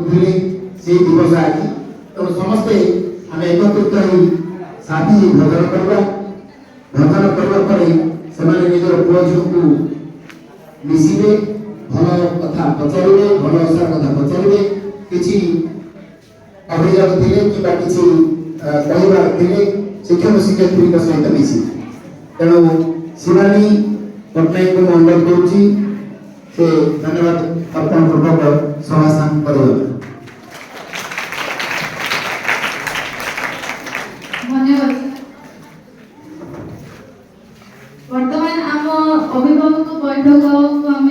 ଥିଲେ ସେଇ ଦିବସ ଆଜି। ତେଣୁ ସମସ୍ତେ ଆମେ ଏକତ୍ରିତ ହୋଇ ସାଥି ଭୋଜନ କରିବା। ଭୋଜନ କରିବା ପରେ ସେମାନେ ନିଜର ପୁଅ ଝିଅକୁ ମିଶିବେ, ଭଲ କଥା ପଚାରିବେ, ଭଲ ଓଷା କଥା ପଚାରିବେ, କିଛି ଅଭିଯୋଗ ଥିଲେ କିମ୍ବା କିଛି କହିବାର ଥିଲେ ଶିକ୍ଷକ ଶିକ୍ଷୟିତ୍ରୀଙ୍କ ସହିତ ମିଶିବେ। ତେଣୁ ଶିବାନୀ ପଟ୍ଟନାୟକଙ୍କୁ ମୁଁ ଅନୁରୋଧ କରୁଛି ସେ ଧନ୍ୟବାଦ ଅର୍ପଣ ପୂର୍ବକ ସଭା ସ୍ଥାନ କରିବେ। धन्यवाद। वर्तमान आम अभिभावक बैठक को आम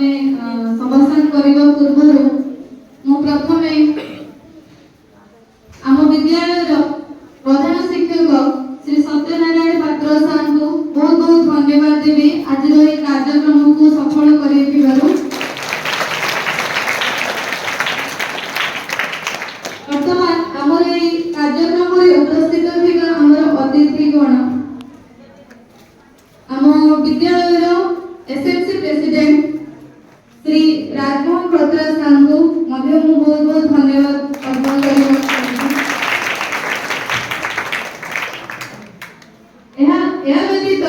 समाधान करने पूर्व मु प्रथम आम विद्यालय प्रधान शिक्षक श्री सत्यनारायण पात्र सार को बहुत बहुत धन्यवाद देवी आज कार्यक्रम को सफल कर। वर्तमान आमर कार्यक्रम उपस्थित थिबा आमर अतिथिगण आम विद्यालय एसएमसी प्रेसिडेंट श्री राजमोहन भद्रा सार को बहुत बहुत धन्यवाद अर्पण करना। व्यतीत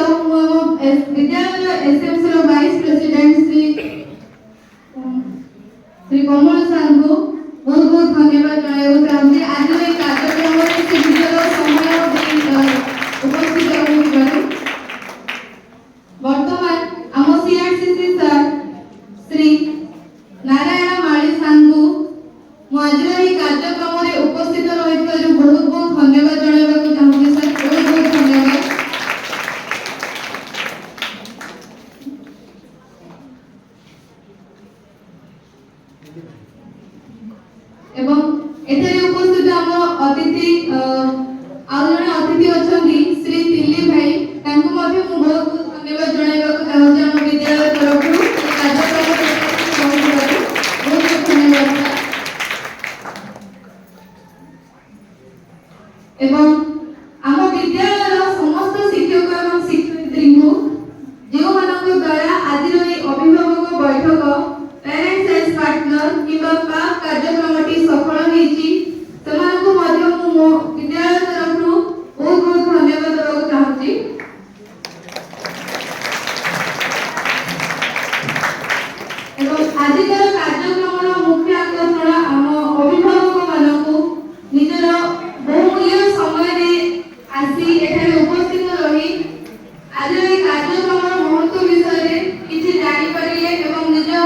विद्यालय SMC vice president Shri Kamal सार को बहुत बहुत धन्यवाद जनाइबा चाहूँगी आज ये कार्यक्रम समय उपस्थित होइबारु। वर्तमान आम सीआरसीसी सर श्री नारायण माली सार को आज ये कार्यक्रम उपस्थित रही बहुत बहुत धन्यवाद जनाइबा चाहूँगी। सर बहुत बहुत धन्यवाद। एवं एथरे उपस्थित आम अतिथि आउ जने अतिथि अछंती श्री तिल्ली भाई तांको मध्ये मु बहुत बहुत धन्यवाद जणाइबा को चाहूछी आम विद्यालय तरफ कार्यक्रम बहुत बहुत धन्यवाद। एवं आम विद्यालय समस्त शिक्षक एवं शिक्षयित्री को जो मानक द्वारा आज अभिभावक बैठक पेरेंट्स एज पार्टनर किबा पाक कार्यक्रमटी सफल होईची तमानको मध्ये मु विद्यालय तरफ बहुत बहुत धन्यवाद देबा चाहूची। एवं आजिकर